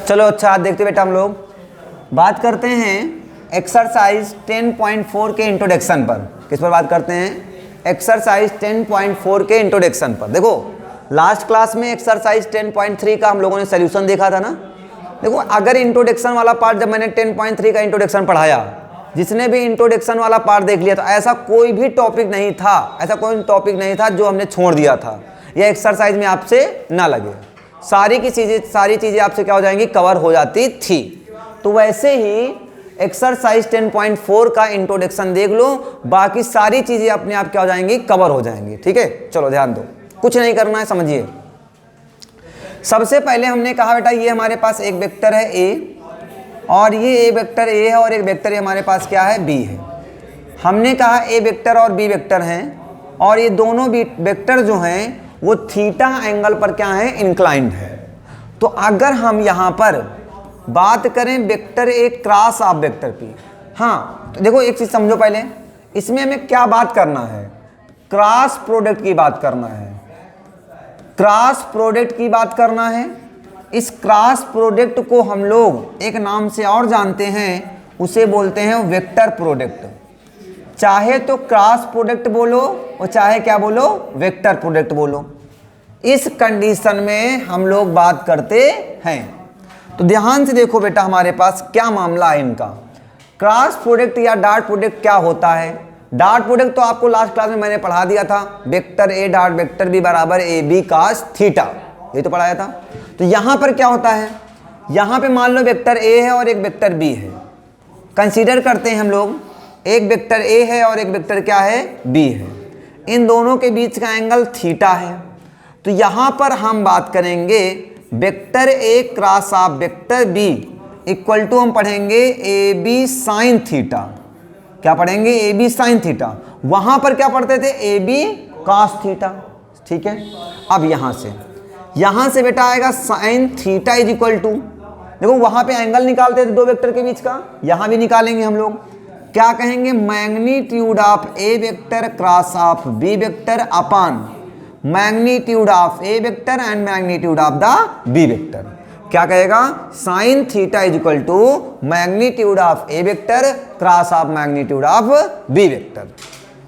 चलो अच्छा देखते बेटा, हम लोग बात करते हैं एक्सरसाइज 10.4 के इंट्रोडक्शन पर। किस पर बात करते हैं? एक्सरसाइज 10.4 के इंट्रोडक्शन पर। देखो लास्ट क्लास में एक्सरसाइज 10.3 का हम लोगों ने सोल्यूशन देखा था ना। देखो अगर इंट्रोडक्शन वाला पार्ट, जब मैंने 10.3 का इंट्रोडक्शन पढ़ाया, जिसने भी इंट्रोडक्शन वाला पार्ट देख लिया, तो ऐसा कोई भी टॉपिक नहीं था, ऐसा कोई टॉपिक नहीं था जो हमने छोड़ दिया था या एक्सरसाइज में आपसे ना लगे। सारी चीज़ें आपसे क्या हो जाएंगी? कवर हो जाती थी। तो वैसे ही एक्सरसाइज 10.4 का इंट्रोडक्शन देख लो, बाकी सारी चीज़ें अपने आप क्या हो जाएंगी? कवर हो जाएंगी। ठीक है, चलो ध्यान दो, कुछ नहीं करना है, समझिए। सबसे पहले हमने कहा बेटा ये हमारे पास एक वेक्टर है ए, और ये ए वेक्टर ए है, और एक वेक्टर ए हमारे पास क्या है? बी है। हमने कहा ए वेक्टर और बी वेक्टर हैं, और ये दोनों बी वेक्टर जो हैं वो थीटा एंगल पर क्या है? इंक्लाइंड है। तो अगर हम यहाँ पर बात करें vector A cross of vector P, हाँ तो देखो एक चीज़ समझो पहले, इसमें हमें क्या बात करना है? क्रॉस प्रोडक्ट की बात करना है, क्रॉस प्रोडक्ट की बात करना है। इस क्रॉस प्रोडक्ट को हम लोग एक नाम से और जानते हैं, उसे बोलते हैं वेक्टर प्रोडक्ट। चाहे तो क्रॉस प्रोडक्ट बोलो और चाहे क्या बोलो? वेक्टर प्रोडक्ट बोलो। इस कंडीशन में हम लोग बात करते हैं। तो ध्यान से देखो बेटा, हमारे पास क्या मामला है इनका। क्रॉस प्रोडक्ट या डॉट प्रोडक्ट क्या होता है? डॉट प्रोडक्ट तो आपको लास्ट क्लास में मैंने पढ़ा दिया था, vector A dot vector B बराबर ए बी कॉस थीटा, ये तो पढ़ाया था। तो यहां पर क्या होता है? यहां पे मान लो वेक्टर ए है और एक वेक्टर बी है। कंसीडर करते हैं हम लोग, एक वेक्टर ए है और एक वेक्टर क्या है? बी है। इन दोनों के बीच का एंगल थीटा है। तो यहां पर हम बात करेंगे vector A cross of vector B equal to हम पढ़ेंगे ए बी साइन थीटा। क्या पढ़ेंगे? A B sine theta. वहां पर क्या पढ़ते थे? A B cos theta. ठीक है, अब यहां से बेटा आएगा sine theta is equal to, देखो वहां पे एंगल निकालते थे दो वेक्टर के बीच का, यहां भी निकालेंगे हम लोग। क्या कहेंगे? Magnitude of A vector cross of B vector upon magnitude of A vector and magnitude of the B vector. क्या कहेगा? Sine theta is equal to magnitude of A vector cross of magnitude of B vector.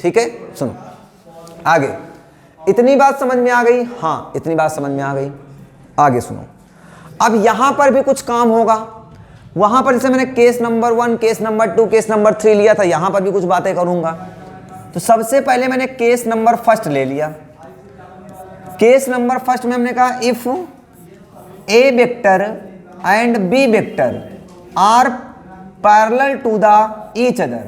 ठीक है, सुनो आगे। इतनी बात समझ में आ गई? हाँ इतनी बात समझ में आ गई। आगे सुनो, अब यहां पर भी कुछ काम होगा। वहां पर जैसे मैंने case number 1, case number 2, case number 3 लिया था, यहां पर भी कुछ बातें करूंगा। तो सबसे पहले मैंने केस नंबर फर्स्ट ले लिया। केस नंबर फर्स्ट में हमने कहा if A vector and B vector are parallel to the each other,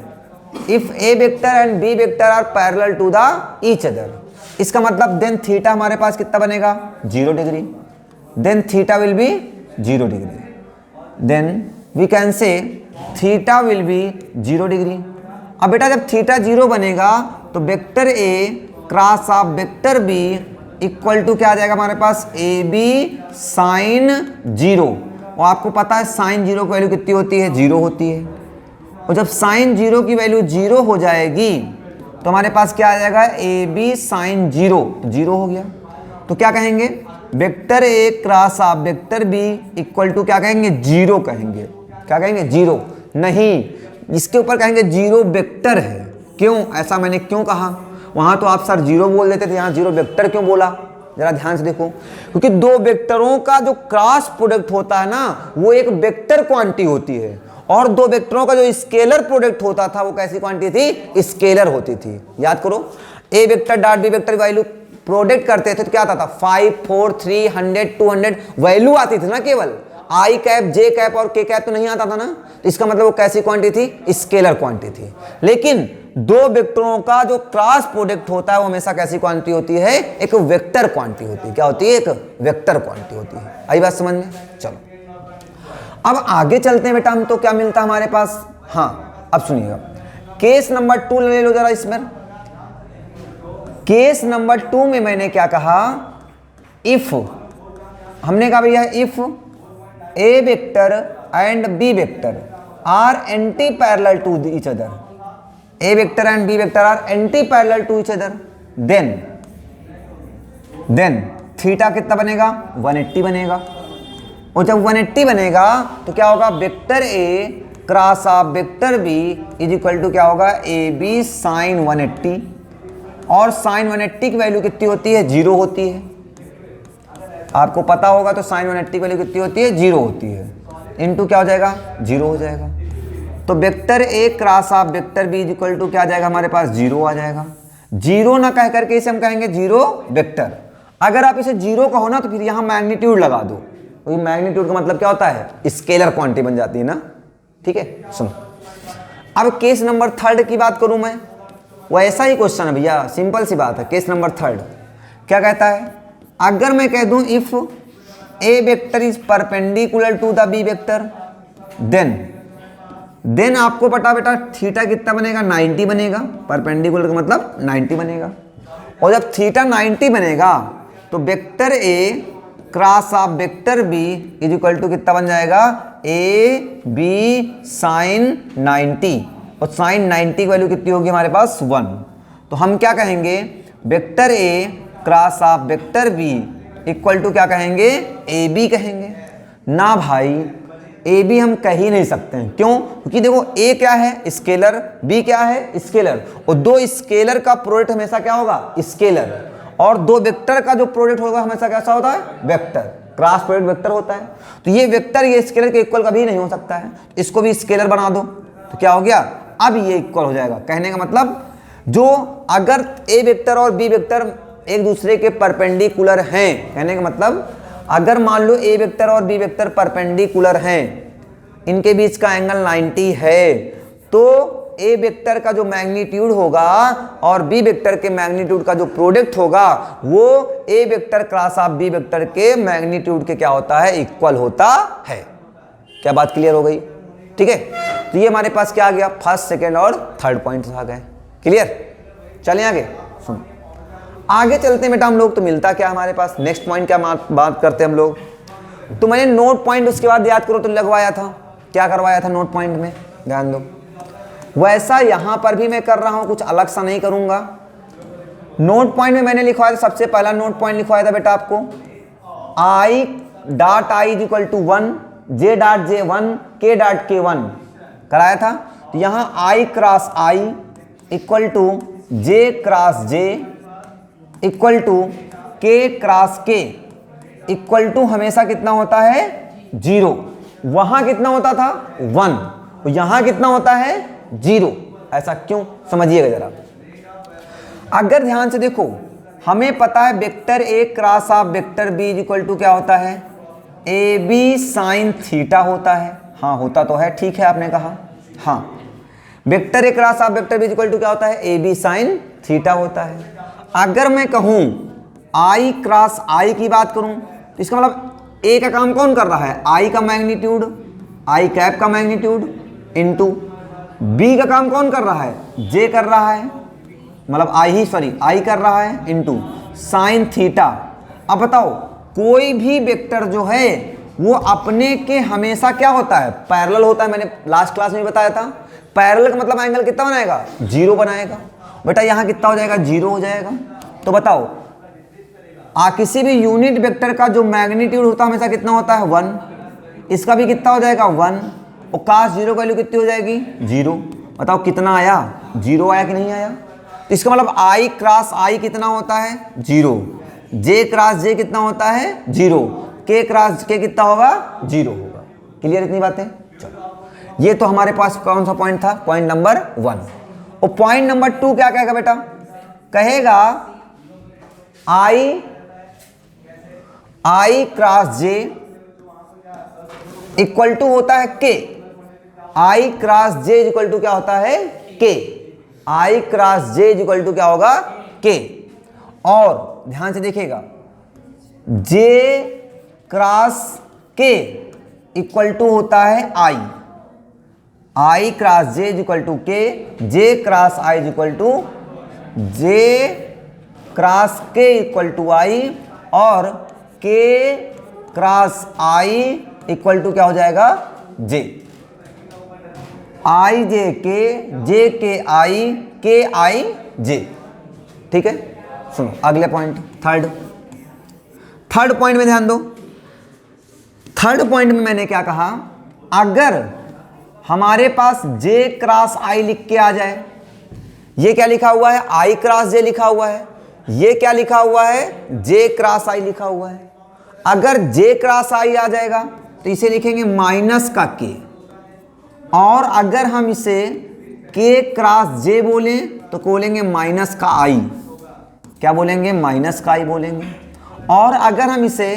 if A vector and B vector are parallel to the each other, इसका मतलब देन थीटा हमारे पास कितना बनेगा? 0 degree. Then theta will be 0 degree. Then we can say theta will be 0 degree. अब बेटा जब theta 0 बनेगा तो vector A cross of vector B equal to क्या आ जाएगा हमारे पास? ए बी साइन 0। और आपको पता है साइन 0 की वैल्यू कितनी होती है? 0 होती है। और जब साइन 0 की वैल्यू 0 हो जाएगी तो हमारे पास क्या आ जाएगा? ए बी साइन 0, 0 हो गया। तो क्या कहेंगे? Vector A cross of vector B equal to क्या कहेंगे? 0 कहेंगे। क्या कहेंगे? 0 नहीं, इसके ऊपर कहेंगे 0 वेक्टर है। क्यों? ऐसा मैंने क्यों कहा? वहां तो आप सर 0 बोल देते थे, यहाँ 0 वेक्टर क्यों बोला? जरा ध्यान से देखो, क्योंकि दो वेक्टरों का जो क्रॉस प्रोडक्ट होता है ना, वो एक वेक्टर क्वांटिटी होती है, और दो वेक्टरों का जो स्केलर प्रोडक्ट होता था वो कैसी क्वांटिटी थी? स्केलर होती थी। याद करो, A vector dot B vector value product करते थे तो क्या आता था? 5, 4, 3, 100, 200 वैल्यू आती थी ना, केवल आई कैप, जे कैप और के कैप तो नहीं आता था ना। तो इसका मतलब वो कैसी क्वांटिटी थी? स्केलर क्वांटिटी थी। लेकिन दो वेक्टरों का जो क्रॉस प्रोडक्ट होता है वो हमेशा कैसी क्वांटिटी होती है? एक वेक्टर क्वांटिटी होती है। क्या होती है? एक वेक्टर क्वांटिटी होती है। आई बात समझ में? चलो अब आगे चलते हैं बेटा। हम तो क्या मिलता हमारे पास? हाँ अब सुनिएगा, केस नंबर 2 ले लो जरा। इसमें केस नंबर 2 में मैंने क्या कहा? इफ, हमने कहा भैया if A vector and B vector are anti parallel to each other, A vector and B vector are anti parallel to each other, then theta कितना बनेगा? 180 बनेगा। और जब 180 बनेगा तो क्या होगा, vector A cross of vector B is equal to क्या होगा, ए बी साइन 180, और साइन 180 की वैल्यू कितनी होती है, 0 होती है। आपको पता होगा तो साइन 180 की वैल्यू कितनी होती है, 0 होती है, इनटू क्या हो जाएगा, 0 हो जाएगा। तो vector A cross of vector B is equal to क्या आ जाएगा हमारे पास, 0 आ जाएगा। 0 ना कह करके इसे हम कहेंगे 0 वेक्टर। अगर आप इसे 0 कहो ना तो फिर यहाँ मैग्नीट्यूड लगा दो, क्योंकि मैग्नीट्यूड का मतलब क्या होता है, स्केलर क्वांटिटी बन जाती है ना। ठीक है, सुनो अब केस नंबर 3 की बात करूं मैं, वो ऐसा ही क्वेश्चन है भैया, सिंपल सी बात है। केस नंबर 3 क्या कहता है, अगर मैं कह दूं if A vector is perpendicular to the B vector then आपको पता बेटा थीटा कितना बनेगा, 90 बनेगा। परपेंडिकुलर का मतलब 90 बनेगा। और जब थीटा 90 बनेगा तो vector A cross of vector B is equal to कितना बन जाएगा, ए बी साइन 90, और साइन 90 की वैल्यू कितनी होगी हमारे पास, 1। तो हम क्या कहेंगे, vector A cross of vector B equal to क्या कहेंगे, ए बी कहेंगे ना भाई। ए बी हम कह ही नहीं सकते हैं, क्यों, क्योंकि देखो ए क्या है, स्केलर, बी क्या है, स्केलर, और दो स्केलर का प्रोडक्ट हमेशा क्या होगा, स्केलर, और दो वेक्टर का जो प्रोडक्ट होगा हमेशा कैसा होता है, वेक्टर, क्रॉस प्रोडक्ट वेक्टर होता है। तो ये वेक्टर ये स्केलर के इक्वल कभी नहीं हो सकता है, इसको भी स्केलर बना दो तो क्या हो गया, अब ये इक्वल हो जाएगा। कहने का मतलब जो अगर ए वेक्टर और बी वेक्टर एक दूसरे के परपेंडिकुलर हैं, कहने का मतलब अगर मान लो ए वेक्टर और बी वेक्टर परपेंडिकुलर हैं, इनके बीच का एंगल 90 है, तो ए वेक्टर का जो मैग्नीट्यूड होगा और बी वेक्टर के मैग्नीट्यूड का जो प्रोडक्ट होगा वो A vector cross of B vector के मैग्नीट्यूड के क्या होता है, इक्वल होता है। क्या बात क्लियर हो गई? ठीक है, तो ये हमारे पास क्या आ गया, फर्स्ट, सेकेंड और थर्ड पॉइंट्स आ गए। क्लियर? चलें आगे, सुनो आगे चलते हैं बेटा हम लोग। तो मिलता क्या हमारे पास, नेक्स्ट पॉइंट क्या बात करते हैं हम लोग। तो मैंने नोट पॉइंट उसके बाद याद करो तो लगवाया था, क्या करवाया था नोट पॉइंट में, ध्यान दो। वैसा यहां पर भी मैं कर रहा हूं, कुछ अलग सा नहीं करूंगा। नोट पॉइंट में मैंने लिखवाया था, सबसे पहला नोट पॉइंट लिखवाया था बेटा आपको, I dot I is equal to 1, J dot J 1, K dot K 1 कराया था। तो यहां I cross I equal to J cross J equal to K cross K equal to हमेशा कितना होता है, 0। वहां कितना होता था, 1, तो यहां कितना होता है, 0। ऐसा क्यों, समझिएगा जरा। अगर ध्यान से देखो, हमें पता है vector A cross of vector B is equal to क्या होता है, ए बी साइन थीटा होता है। हाँ होता तो है, ठीक है आपने कहा। हाँ, vector A cross of vector B is equal to क्या होता है, ए बी साइन थीटा होता है। अगर मैं कहूं आई क्रॉस आई की बात करूं तो इसका मतलब ए का काम कौन कर रहा है, आई का मैग्नीट्यूड, आई कैप का मैग्नीट्यूड, इनटू बी का काम कौन कर रहा है, जे कर रहा है, मतलब आई कर रहा है, इनटू साइन थीटा। अब बताओ, कोई भी वेक्टर जो है वो अपने के हमेशा क्या होता है, पैरेलल होता है। मैंने लास्ट क्लास में बताया था, पैरेलल का मतलब एंगल कितना बनाएगा, 0 बनाएगा। बेटा यहाँ कितना हो जाएगा, 0 हो जाएगा। तो बताओ, किसी भी यूनिट वेक्टर का जो मैग्नीट्यूड होता है हमेशा कितना होता है, 1। इसका भी कितना हो जाएगा, 1, और काश 0 की वैल्यू कितनी हो जाएगी, 0। बताओ कितना आया, 0 आया कि नहीं आया। तो इसका मतलब आई क्रॉस आई कितना होता है, 0, जे क्रॉस जे कितना होता है, 0, के क्रॉस के कितना होगा, 0 होगा। क्लियर इतनी बातें? चलो, ये तो हमारे पास कौन सा पॉइंट था, पॉइंट नंबर 1। और पॉइंट नंबर 2 क्या कहेगा बेटा, कहेगा I cross J equal to होता है K. I cross J equal to क्या होता है, K. I cross J equal to क्या होगा, के। और ध्यान से देखिएगा, J cross K equal to होता है I. I cross J equal to K, J cross I equal to J cross K equal to I, और K cross I equal to क्या हो जाएगा, जे। आई जे के आई, के आई जे। ठीक है, सुनो अगले पॉइंट, थर्ड पॉइंट में ध्यान दो। थर्ड पॉइंट में मैंने क्या कहा, अगर हमारे पास J क्रॉस I लिख के आ जाए, ये क्या लिखा हुआ है, I क्रॉस J लिखा हुआ है, ये क्या लिखा हुआ है, J क्रॉस I लिखा हुआ है। अगर J क्रॉस I आ जाएगा तो इसे लिखेंगे माइनस का K, और अगर हम इसे K क्रॉस J बोलें तो बोलेंगे माइनस का I, क्या बोलेंगे, माइनस का I बोलेंगे। और अगर हम इसे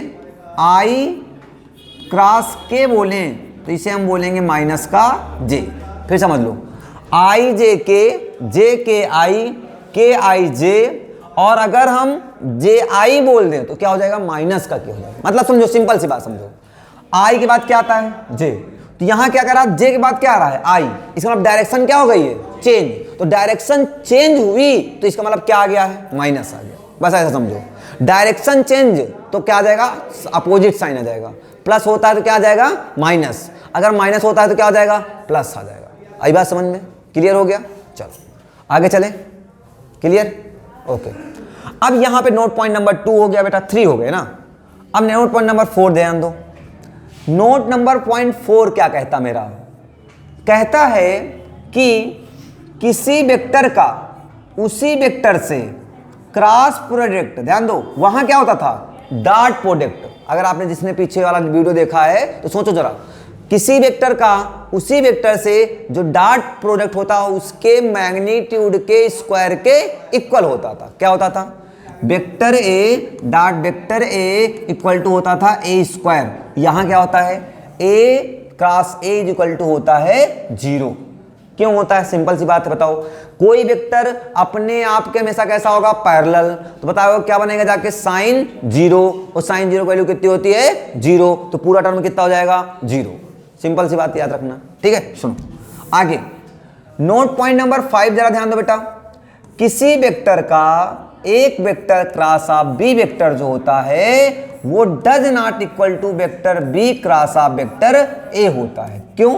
I क्रॉस K बोलें तो इसे हम बोलेंगे माइनस का J। फिर समझ लो, I J K, J K I, K I J, और अगर हम J I बोल दें तो क्या हो जाएगा, माइनस का K हो जाएगा। मतलब समझो, सिंपल सी बात समझो, I के बाद क्या आता है, J, तो यहाँ क्या करा, J के बाद क्या आ रहा है, I, इसका मतलब डायरेक्शन क्या हो गई है, चेंज। तो डायरेक्शन चेंज हुई तो इसका मतलब क्या आ गया है, माइनस आ गया। बस ऐसा समझो, डायरेक्शन चेंज तो क्या आ जाएगा, अपोजिट साइन आ जाएगा। प्लस होता है तो क्या आ जाएगा, माइनस। अगर माइनस होता है तो क्या हो जाएगा, प्लस आ जाएगा। आई बात समझ में, क्लियर हो गया। चलो आगे चले, क्लियर, ओके। अब यहाँ पे नोट पॉइंट नंबर 2 हो गया बेटा, 3 हो गए ना। अब नोट पॉइंट नंबर 4 ध्यान दो। नोट नंबर पॉइंट 4 क्या कहता मेरा, कहता है कि किसी वेक्टर का उसी वेक्टर से क्रॉस प्रोडक्ट, ध्यान दो वहां क्या होता था, डॉट प्रोडक्ट। अगर आपने जिसने पीछे वाला वीडियो देखा है तो सोचो जरा, किसी वेक्टर का उसी वेक्टर से जो डॉट प्रोडक्ट होता है उसके मैग्नीट्यूड के स्क्वायर के इक्वल होता था। क्या होता था, vector A dot vector A equal to होता था ए स्क्वायर। यहां क्या होता है, A cross A equal to होता है 0। क्यों होता है, सिंपल सी बात है, बताओ। कोई वेक्टर अपने आप के हमेशा कैसा होगा, पैरेलल, तो बताओ क्या बनेगा जाके, साइन 0, और साइन 0 की वैल्यू कितनी होती है, 0, तो पूरा टर्म कितना हो जाएगा, 0। सिंपल सी बात याद रखना, ठीक है। सुनो आगे, नोट पॉइंट नंबर 5 जरा ध्यान दो बेटा। किसी वेक्टर का एक vector cross of B vector जो होता है वो does not equal to vector B cross of vector A होता है। क्यों,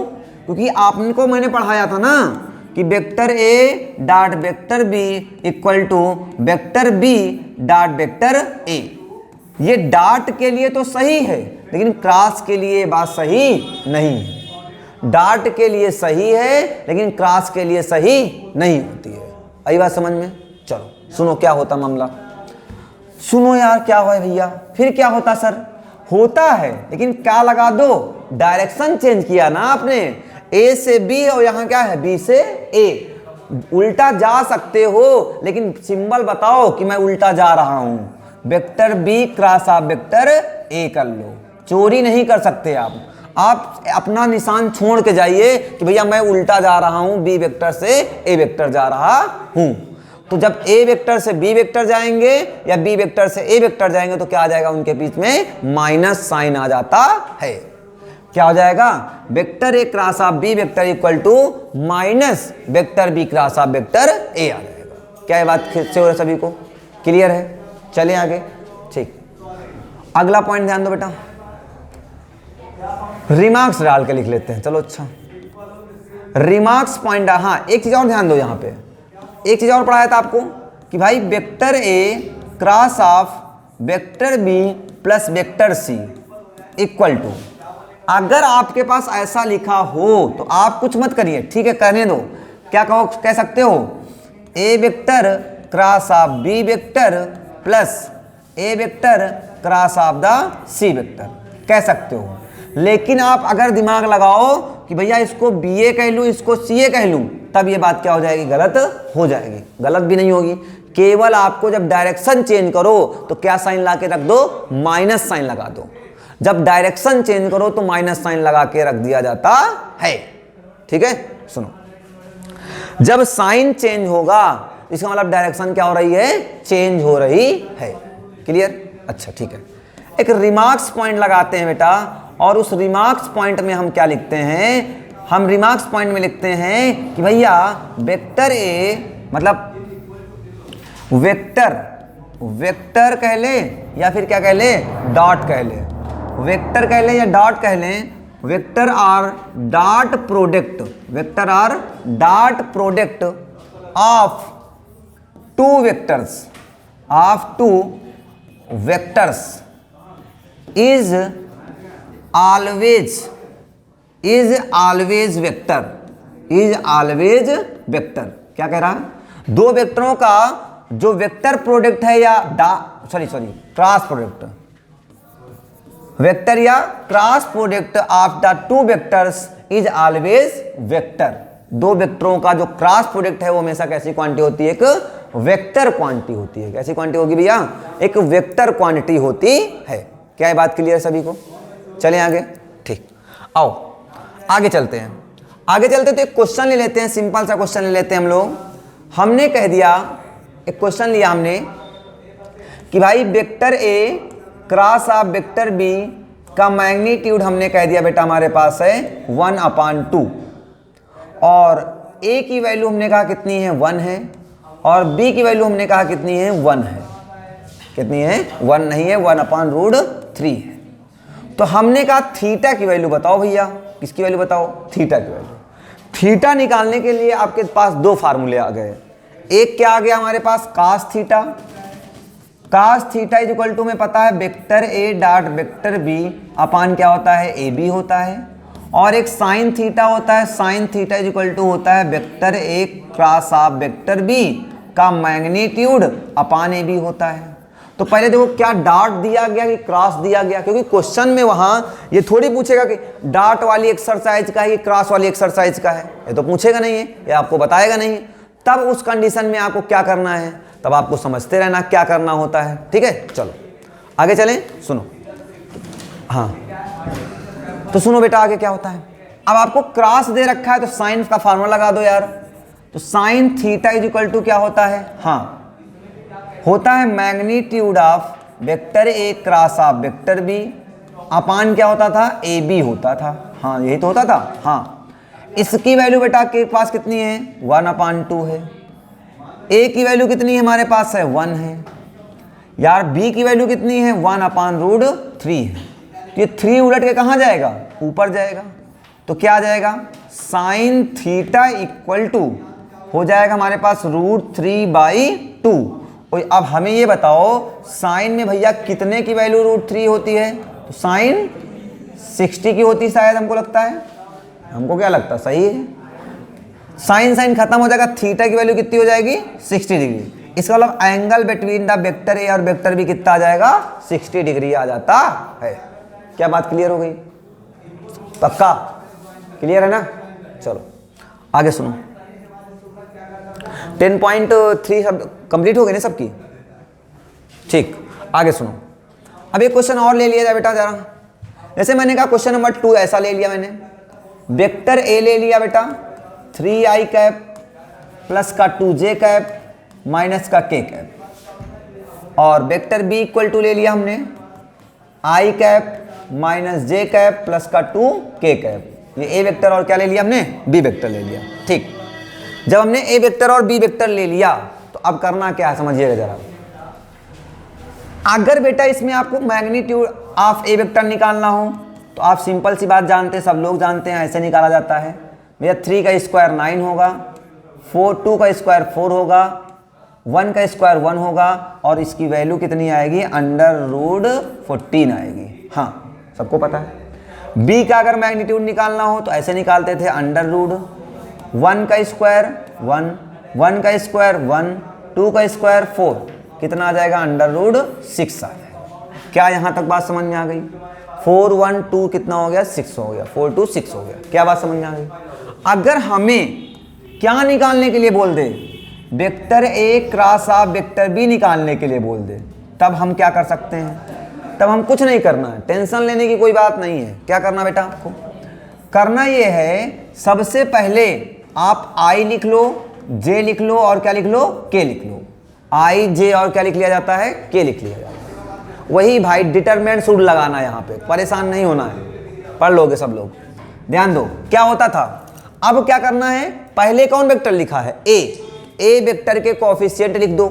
क्योंकि आपको मैंने पढ़ाया था ना कि vector A dot vector B equal to vector B dot vector A. ये डॉट के लिए तो सही है लेकिन क्रॉस के लिए बात सही नहीं है। डॉट के लिए सही है लेकिन क्रॉस के लिए सही नहीं होती है। आई बात समझ में। चलो सुनो क्या होता मामला, सुनो यार क्या हुआ भैया, फिर क्या होता सर, होता है लेकिन क्या लगा दो, डायरेक्शन चेंज किया ना आपने, ए से बी और यहां क्या है, बी से ए। उल्टा जा सकते हो लेकिन सिंबल बताओ कि मैं उल्टा जा रहा हूं। Vector B cross of vector A कर लो, चोरी नहीं कर सकते आप अपना निशान छोड़ के जाइए कि भैया मैं उल्टा जा रहा हूं, बी वेक्टर से ए वेक्टर जा रहा हूं। तो जब ए वेक्टर से बी वेक्टर जाएंगे या बी वेक्टर से ए वेक्टर जाएंगे तो क्या आ जाएगा, उनके बीच में माइनस साइन आ जाता है। क्या हो जाएगा, vector A cross of B vector equal to minus vector B cross of vector A आ जाएगा। क्या ये बात से हो रहा है, सभी को क्लियर है। चलिए आगे, ठीक। अगला पॉइंट ध्यान दो बेटा, रिमार्क्स डाल के लिख लेते हैं। चलो अच्छा, रिमार्क्स पॉइंट, हाँ एक चीज और ध्यान दो, यहाँ पे एक चीज और पढ़ाया था आपको कि भाई vector A cross of vector B plus vector C equal to, अगर आपके पास ऐसा लिखा हो तो आप कुछ मत करिए, ठीक है, करने दो। क्या कहो, कह सकते हो A vector cross of B vector plus A vector cross of the C vector, कह सकते हो। लेकिन आप अगर दिमाग लगाओ कि भैया इसको बी ए कह लूँ, इसको सी ए कह लूँ, तब ये बात क्या हो जाएगी, गलत हो जाएगी। गलत भी नहीं होगी, केवल आपको जब डायरेक्शन चेंज करो तो क्या साइन ला के रख दो, माइनस साइन लगा दो। जब डायरेक्शन चेंज करो तो माइनस साइन लगा के रख दिया जाता है, ठीक है। सुनो, जब साइन चेंज होगा इसका मतलब डायरेक्शन क्या हो रही है, चेंज हो रही है। क्लियर, अच्छा ठीक है। एक रिमार्क्स पॉइंट लगाते हैं बेटा, और उस रिमार्क्स पॉइंट में हम क्या लिखते हैं, हम रिमार्क्स पॉइंट में लिखते हैं कि भैया वेक्टर ए मतलब वेक्टर कह ले या फिर क्या कह ले, डॉट कह ले, वेक्टर कह ले या डॉट कह ले, vector R dot product, vector R dot product of two vectors is always vector, is always vector. क्या कह रहा है? दो वेक्टरों का जो वेक्टर प्रोडक्ट है या क्रॉस प्रोडक्ट, वेक्टर या cross product of the two vectors is always vector. दो वेक्टरों का जो क्रॉस प्रोडक्ट है वो हमेशा कैसी क्वांटिटी होती है? एक वेक्टर क्वांटिटी होती है। कैसी क्वांटिटी होगी भैया? एक वेक्टर क्वांटिटी होती है। क्या ये बात क्लियर सभी को? चलें आगे। ठीक, आओ आगे चलते हैं। आगे चलते तो एक क्वेश्चन ले लेते हैं, सिंपल सा क्वेश्चन ले लेते हैं हम लोग। हमने कह दिया, एक क्वेश्चन लिया हमने कि भाई vector A cross of vector B का मैग्नीट्यूड हमने कह दिया बेटा हमारे पास है 1/2, और ए की वैल्यू हमने कहा कितनी है? 1 है, और बी की वैल्यू हमने कहा कितनी है? 1 है। कितनी है? 1 नहीं है, 1/√3 है। तो हमने कहा थीटा की वैल्यू बताओ भैया। किसकी वैल्यू बताओ? थीटा की वैल्यू। थीटा निकालने के लिए आपके पास दो फार्मूले आ गए। एक क्या आ गया हमारे पास? Cos theta. Cos theta is equal to, में पता है vector A dot vector B upon क्या होता है? ए बी होता है। और एक साइन थीटा होता है। Sine theta is equal to होता है vector A cross of vector B का मैग्नीट्यूड अपान ए बी होता है। तो पहले देखो क्या डॉट दिया गया कि क्रॉस दिया गया, क्योंकि क्वेश्चन में वहां ये थोड़ी पूछेगा कि डॉट वाली एक्सरसाइज का है कि क्रॉस वाली एक्सरसाइज का है, ये तो पूछेगा नहीं है, ये आपको बताएगा नहीं। तब उस कंडीशन में आपको क्या करना है? तब आपको समझते रहना क्या करना होता है। ठीक है, चलो आगे चलें। सुनो, हाँ तो सुनो बेटा आगे क्या होता है। अब आपको क्रॉस दे रखा है तो साइन का फार्मूला लगा दो यार। तो sine theta is equal to क्या होता है? हाँ, होता है magnitude of vector A cross of vector B upon क्या होता था? ए बी होता था। हाँ यही तो होता था। हाँ, इसकी वैल्यू बेटा के पास कितनी है? 1/2 है। ए की वैल्यू कितनी है हमारे पास है? 1 है यार। बी की वैल्यू कितनी है? 1/√3 है। ये 3 उलट के कहाँ जाएगा? ऊपर जाएगा। तो क्या आ जाएगा? साइन थीटा इक्वल टू हो जाएगा हमारे पास √3/2। और अब हमें ये बताओ साइन में भैया कितने की वैल्यू √3 होती है? तो साइन 60 की होती शायद, हमको लगता है। हमको क्या लगता है? सही है। साइन साइन खत्म हो जाएगा, थीटा की वैल्यू कितनी हो जाएगी? 60 डिग्री। इसका मतलब एंगल बिटवीन द वेक्टर ए और वेक्टर बी कितना आ जाएगा? 60 डिग्री आ जाता है। क्या बात क्लियर हो गई? पक्का क्लियर है ना? चलो आगे सुनो। 10.3 सब कंप्लीट हो गए ना सबकी? ठीक, आगे सुनो। अब एक क्वेश्चन और ले लिया जाए बेटा जरा। जैसे मैंने कहा क्वेश्चन नंबर 2 ऐसा ले लिया मैंने। वेक्टर ए ले लिया बेटा 3i कैप प्लस का 2j कैप माइनस का k कैप, और वेक्टर बी इक्वल टू ले लिया हमने i cap minus j cap plus का 2k कैप। ये ए वेक्टर और क्या ले लिया हमने? बी वेक्टर ले लिया। ठीक, जब हमने ए वेक्टर और बी वेक्टर ले लिया तो अब करना क्या है समझिएगा जरा। अगर बेटा इसमें आपको मैग्नीट्यूड ऑफ ए वेक्टर निकालना हो तो आप सिंपल सी बात जानते हैं, सब लोग जानते हैं, ऐसे निकाला जाता है भैया। 3 का स्क्वायर 9 होगा, 2 का स्क्वायर 4 होगा, 1 का स्क्वायर 1 होगा, और इसकी वैल्यू कितनी आएगी? √14 आएगी। हाँ सबको पता है। बी का अगर मैग्नीट्यूड निकालना हो तो ऐसे निकालते थे, √1 का स्क्वायर 1, 1 का स्क्वायर 1, 2 का स्क्वायर 4, कितना आ जाएगा? √6 आ जाएगा। क्या यहाँ तक बात समझ में आ गई? 4 1 2 कितना हो गया? 6 हो गया। 4 2 6 हो गया। क्या बात समझ में आ गई? अगर हमें क्या निकालने के लिए बोल दे? Vector A cross of vector B निकालने के लिए बोल दे, तब हम क्या कर सकते हैं? तब हम कुछ नहीं करना है, टेंशन लेने की कोई बात नहीं है। क्या करना बेटा आपको? करना ये है, सबसे पहले आप i लिख लो, j लिख लो, और क्या लिख लो? k लिख लो। i j और क्या लिख लिया जाता है? k लिख लिया जाता है। वही भाई डिटरमिनेंट शुड लगाना, यहाँ पे परेशान नहीं होना है, पढ़ लोगे सब लोग। ध्यान दो क्या होता था। अब क्या करना है? पहले कौन वेक्टर लिखा है? ए वेक्टर के कोएफिशिएंट लिख दो।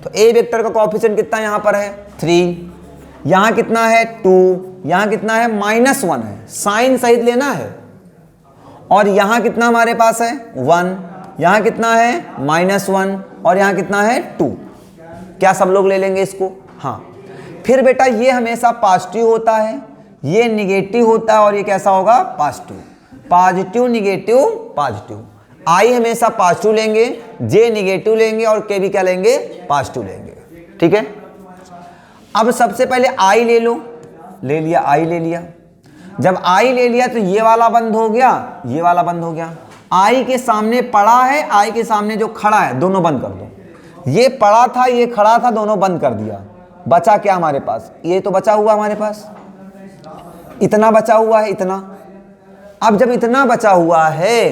तो ए वेक्टर का कोएफिशिएंट कितना यहाँ पर है? 3, यहाँ कितना है? 2, यहाँ कितना है? -1 है, साइन सहित लेना है। और यहाँ कितना हमारे पास है? 1, यहाँ कितना है? -1, और यहाँ कितना है? 2। क्या सब लोग ले लेंगे इसको? हाँ। फिर बेटा ये हमेशा पॉजिटिव होता है, ये निगेटिव होता है और ये कैसा होगा, पॉजिटिव। पॉजिटिव निगेटिव पॉजिटिव, आई हमेशा पॉजिटिव लेंगे, जे निगेटिव लेंगे और के भी क्या लेंगे, पॉजिटिव लेंगे। ठीक है, अब सबसे पहले आई ले लो, ले लिया, आई ले लिया। जब आई ले लिया तो ये वाला बंद हो गया, ये वाला बंद हो गया। आई के सामने पड़ा है, आई के सामने जो खड़ा है, दोनों बंद कर दो। ये पड़ा था, ये खड़ा था, दोनों बंद कर दिया। बचा क्या हमारे पास, ये तो बचा हुआ हमारे पास, इतना बचा हुआ है, इतना। अब जब इतना बचा हुआ है,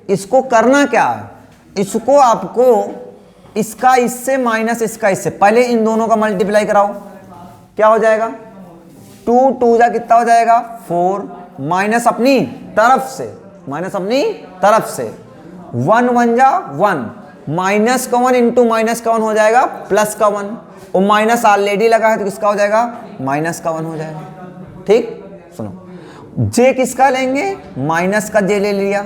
इसको करना क्या है, इसको आपको इसका इससे माइनस इसका इससे, पहले इन दोनों का मल्टीप्लाई कराओ, क्या हो जाएगा, 2 2 जा कितना हो जाएगा 4, माइनस अपनी तरफ से, माइनस अपनी तरफ से, 1 1 जा 1, माइनस का 1 इंटू माइनस का 1 हो जाएगा प्लस का 1, और माइनस ऑलरेडी लगा है तो किसका हो जाएगा, माइनस का 1 हो जाएगा। ठीक, सुनो, जे किसका लेंगे, माइनस का जे ले लिया।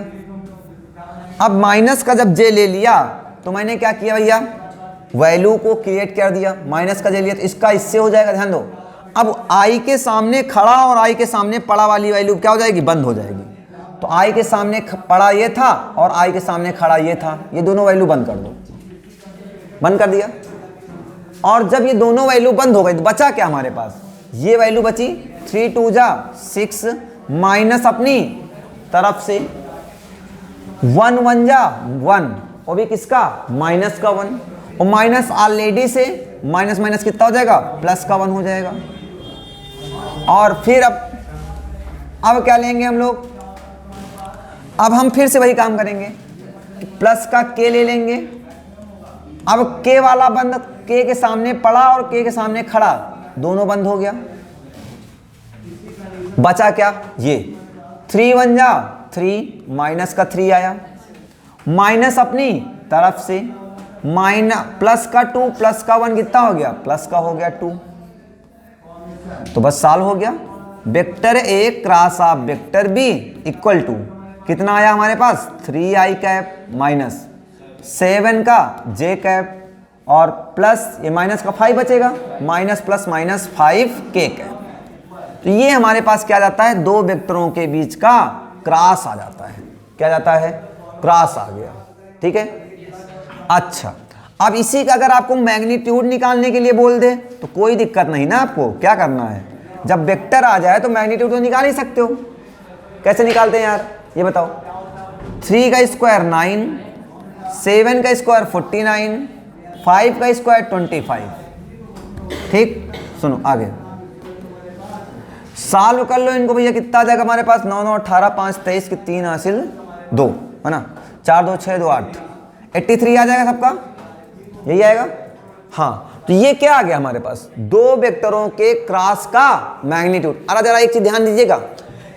अब माइनस का जब जे ले लिया तो मैंने क्या किया भैया, वैल्यू को क्रिएट कर दिया, माइनस का जे लिया तो इसका इससे हो जाएगा, ध्यान दो। अब आई के सामने खड़ा और आई के सामने पड़ा वाली वैल्यू क्या हो जाएगी, बंद हो जाएगी। तो आई के सामने पड़ा ये था और आई के सामने खड़ा ये था, ये दोनों वैल्यू बंद कर दो, बंद कर दिया। और जब ये दोनों वैल्यू बंद हो गई तो बचा क्या हमारे पास, ये वैल्यू बची 3 2 जा 6, माइनस अपनी तरफ से 1 1 जा 1, और भी किसका, माइनस का 1, और माइनस ऑलरेडी से माइनस माइनस कितना हो जाएगा, प्लस का 1 हो जाएगा। और फिर अब क्या लेंगे हम लोग, अब हम फिर से वही काम करेंगे, प्लस का के ले लेंगे। अब के वाला बंद, के के सामने पड़ा और के के सामने खड़ा, दोनों बंद हो गया। बचा क्या, ये 3 1 जा 3, माइनस का 3 आया, माइनस अपनी तरफ से, माइनस प्लस का 2, प्लस का 1 कितना हो गया, प्लस का हो गया 2। तो बस सॉल्व हो गया। Vector A cross of vector B equal to कितना आया हमारे पास, 3i कैप माइनस 7 का j कैप और प्लस ये माइनस का 5 बचेगा, minus plus minus 5k cap. तो ये हमारे पास क्या जाता है, दो वेक्टरों के बीच का क्रॉस आ जाता है। क्या जाता है, क्रॉस आ गया। ठीक है, अच्छा, अब इसी का अगर आपको मैग्नीट्यूड निकालने के लिए बोल दे तो कोई दिक्कत नहीं ना, आपको क्या करना है, जब वेक्टर आ जाए तो मैग्नीट्यूड तो निकाल ही सकते हो। कैसे निकालते हैं यार, ये बताओ। 3 का स्क्वायर 9, 7 का स्क्वायर 49, 5 का स्क्वायर 25। ठीक, सुनो आगे सॉल्व कर लो इनको भैया, कितना आ जाएगा हमारे पास, 9 9 18 5 23 की 3 हासिल 2 है ना, 4 2 6 2 8, 83 आ जाएगा सबका, यही आएगा। हाँ, तो ये क्या आ गया हमारे पास, दो वेक्टरों के क्रॉस का मैग्नीट्यूड। अरे जरा एक चीज ध्यान दीजिएगा,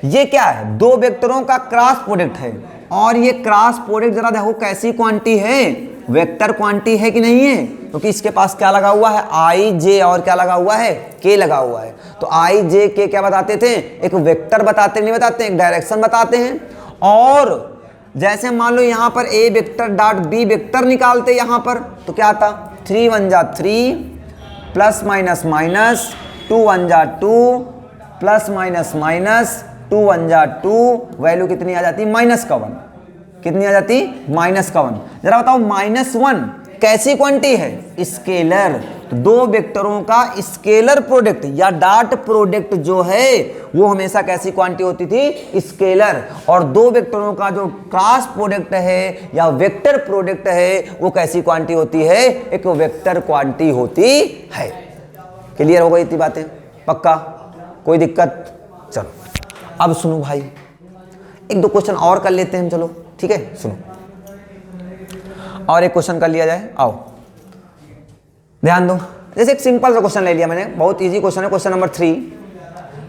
ये क्या है, दो वेक्टरों का क्रॉस प्रोडक्ट है, और ये क्रॉस प्रोडक्ट जरा देखो कैसी क्वांटिटी है, वेक्टर क्वांटिटी है कि नहीं है, क्योंकि इसके पास क्या लगा हुआ है, आई जे, और क्या लगा हुआ है, के लगा हुआ है। तो आई जे के क्या बताते थे, एक वेक्टर बताते नहीं बताते, एक डायरेक्शन बताते हैं। और जैसे मान लो यहाँ पर ए वेक्टर डॉट बी वेक्टर निकालते यहाँ पर, तो क्या आता, 3 1 जा 3, प्लस माइनस माइनस 2 1 जा 2, प्लस माइनस माइनस 2 1 जा 2, वैल्यू कितनी आ जाती, माइनस का 1, कितनी आ जाती, माइनस का 1। जरा बताओ -1 कैसी क्वांटिटी है, स्केलर। तो दो वेक्टरों का स्केलर प्रोडक्ट या डॉट प्रोडक्ट जो है वो हमेशा कैसी क्वांटिटी होती थी, स्केलर। और दो वेक्टरों का जो क्रॉस प्रोडक्ट है या वेक्टर प्रोडक्ट है वो कैसी क्वांटिटी होती है, एक वेक्टर क्वांटिटी होती है। क्लियर हो गई इतनी बातें, पक्का, कोई दिक्कत। चलो अब सुनो भाई, एक दो क्वेश्चन और कर लेते हैं, चलो ठीक है, सुनो और एक क्वेश्चन कर लिया जाए। आओ ध्यान दो, जैसे एक सिंपल सा क्वेश्चन ले लिया मैंने, बहुत इजी क्वेश्चन है, क्वेश्चन नंबर 3।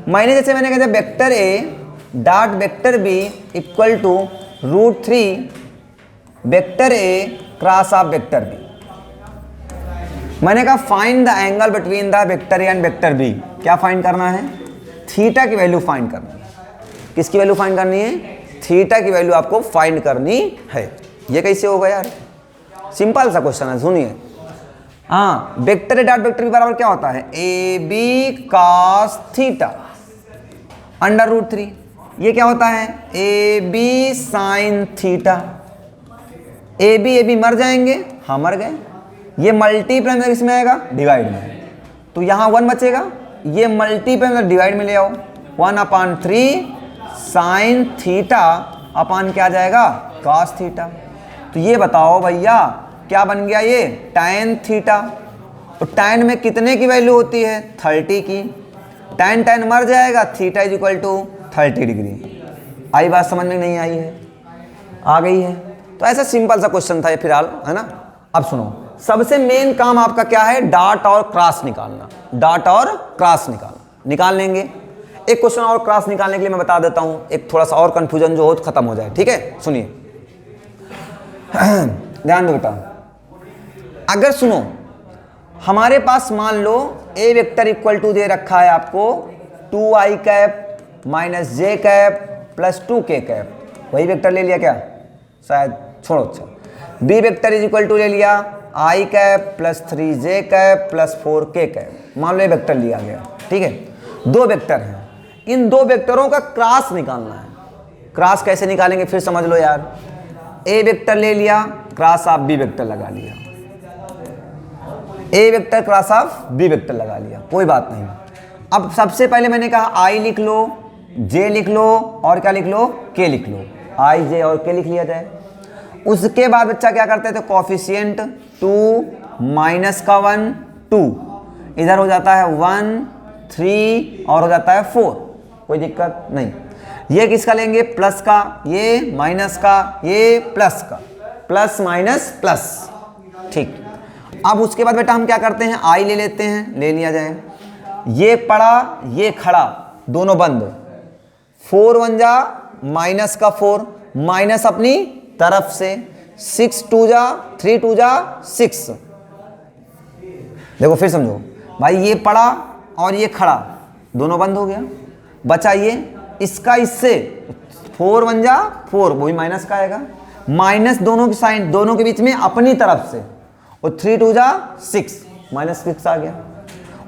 मैंने कहा vector A dot vector B equal to √3 vector A cross of vector B. मैंने कहा find the angle between the vector A and vector B. क्या फाइंड करना है, थीटा की वैल्यू फाइंड करनी है। किसकी वैल्यू फाइंड करनी है, थीटा की वैल्यू आपको फाइंड करनी है। ये कैसे होगा यार, सिंपल सा क्वेश्चन है, सुनिए। हाँ, vector A dot vector B बराबर क्या होता है, ए बी कॉस थीटा। √3। ये क्या होता है, A B sine theta. A B मर जाएंगे, हाँ मर गए। ये मल्टीप्लाई में किसमें आएगा, डिवाइड में, तो यहाँ 1 बचेगा। ये मल्टीप्लाई में डिवाइड में ले आओ, 1/3 साइन थीटा अपान क्या आ जाएगा, कॉस थीटा। तो ये बताओ भैया क्या बन गया, ये tan थीटा। तो tan में कितने की वैल्यू होती है, 30 की। tan मर जाएगा, theta is equal to 30 degree. आई बात समझ में नहीं आई है, आ गई है। तो ऐसा सिंपल सा क्वेश्चन था ये फिलहाल, है ना। अब सुनो, सबसे मेन काम आपका क्या है, डॉट और क्रॉस निकालना। डॉट और क्रॉस निकाल लेंगे। एक क्वेश्चन और क्रॉस निकालने के लिए मैं बता देता हूं, एक थोड़ा सा और कंफ्यूजन जो हो खत्म हो जाए, ठीक है। सुनिए, ध्यान दो बेटा। अगर सुनो, हमारे पास मान लो ए वेक्टर इक्वल टू दे रखा है आपको 2i cap minus J cap plus 2k cap. वही वेक्टर ले लिया क्या, शायद, छोड़ो। अच्छा, B vector is equal to ले लिया i cap plus 3j cap plus 4k cap. मान लो ये वेक्टर लिया गया, ठीक है। 2 वेक्टर हैं, इन 2 वेक्टरों का क्रॉस निकालना है। क्रॉस कैसे निकालेंगे फिर समझ लो यार। ए वेक्टर ले लिया, क्रॉस ऑफ बी वेक्टर लगा लिया। A vector cross of B vector लगा लिया, कोई बात नहीं। अब सबसे पहले मैंने कहा आई लिख लो, जे लिख लो और क्या लिख लो, के लिख लो। आई जे और के लिख लिया जाए। उसके बाद बच्चा क्या करते थे, कॉफिशिएंट 2 माइनस का 1 2, इधर हो जाता है 1 3 और हो जाता है 4, कोई दिक्कत नहीं। ये किसका लेंगे, प्लस का, ये माइनस का, ये प्लस का, प्लस माइनस प्लस, ठीक। अब उसके बाद बेटा हम क्या करते हैं, आई ले लेते हैं, ले लिया जाए। ये पड़ा, ये खड़ा, दोनों बंद। 4 1 जा माइनस का 4, माइनस अपनी तरफ से, 6 2 जा 3 2 जा 6। देखो फिर समझो भाई, ये पड़ा और ये खड़ा, दोनों बंद हो गया। बचा ये, इसका इससे 4 1 जा 4, वो भी माइनस का आएगा। माइनस दोनों की साइन, दोनों के बीच में अपनी तरफ से, और 3 2 जा 6, माइनस 6 आ गया।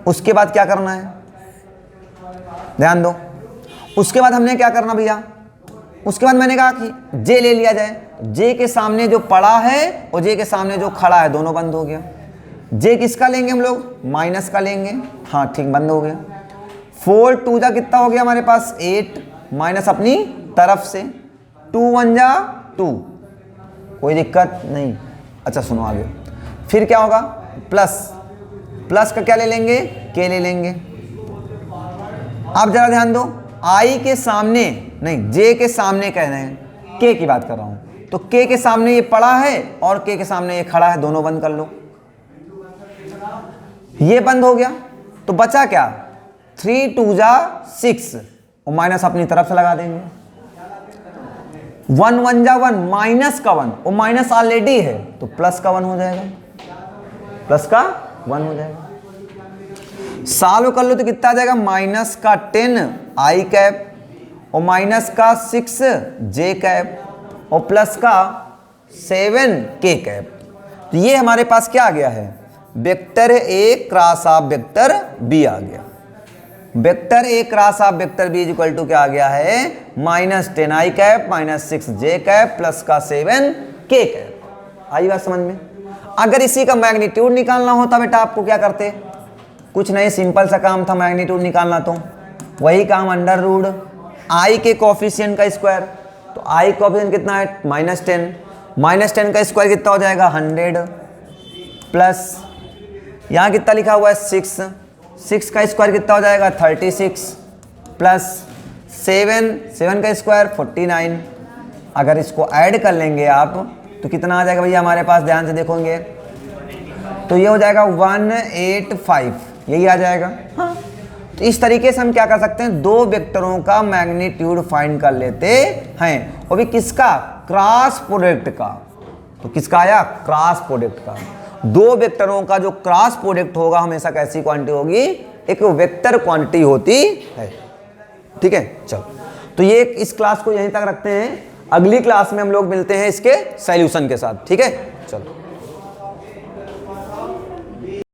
उसके बाद क्या करना है, ध्यान दो। उसके बाद हमने क्या करना भैया, उसके बाद मैंने कहा कि जे ले लिया जाए। जे के सामने जो पड़ा है और जे के सामने जो खड़ा है, दोनों बंद हो गया। जे किसका लेंगे हम लोग, माइनस का लेंगे, हाँ ठीक, बंद हो गया। 4 2 जा कितना हो गया हमारे पास, 8, माइनस अपनी तरफ से, 2 1 जा 2, कोई दिक्कत नहीं। अच्छा सुनो आगे, फिर क्या होगा, प्लस, प्लस का क्या ले लेंगे, के ले लेंगे। अब जरा ध्यान दो, आई के सामने नहीं, जे के सामने कह रहे हैं, के की बात कर रहा हूं। तो के के सामने ये पड़ा है और के सामने ये खड़ा है, दोनों बंद कर लो। ये बंद हो गया, तो बचा क्या, 3 2 जा 6 और माइनस अपनी तरफ से लगा देंगे। 1 1 जा 1, माइनस का 1, और माइनस ऑलरेडी है तो प्लस का 1 हो जाएगा, प्लस का 1 हो जाएगा। सॉल्व कर लो तो कितना आ जाएगा, माइनस का 10 आई कैप और माइनस का 6 जे कैप और प्लस का 7 के कैप। तो ये हमारे पास क्या आ गया है, vector A cross of vector B आ गया। Vector A cross of vector B is equal to क्या आ गया है, -10 I cap minus 6 J cap plus का 7 के कैप। आई बात समझ में। अगर इसी का मैग्नीट्यूड निकालना होता बेटा आपको क्या करते, कुछ नहीं, सिंपल सा काम था मैग्नीट्यूड निकालना। तो वही काम, अंडर रूट आई के कोफिशिएंट का स्क्वायर। तो आई कोफिशिएंट कितना है, -10, -10 का स्क्वायर कितना हो जाएगा 100, प्लस यहाँ कितना लिखा हुआ है 6, 6 का स्क्वायर कितना हो जाएगा 36, प्लस 7 का स्क्वायर 49। अगर इसको ऐड कर लेंगे आप तो कितना आ जाएगा भैया हमारे पास, ध्यान से देखोगे तो ये हो जाएगा 185, यही आ जाएगा। हाँ, तो इस तरीके से हम क्या कर सकते हैं, 2 वेक्टरों का मैग्नीट्यूड फाइंड कर लेते हैं, और भी किसका, क्रॉस प्रोडक्ट का। तो किसका आया, क्रॉस प्रोडक्ट का। 2 वेक्टरों का जो क्रॉस प्रोडक्ट होगा हमेशा कैसी क्वांटिटी होगी, एक वेक्टर क्वांटिटी होती है। ठीक है, चलो तो ये इस क्लास को यहीं तक रखते हैं। अगली क्लास में हम लोग मिलते हैं इसके सॉल्यूशन के साथ। ठीक है, चलो।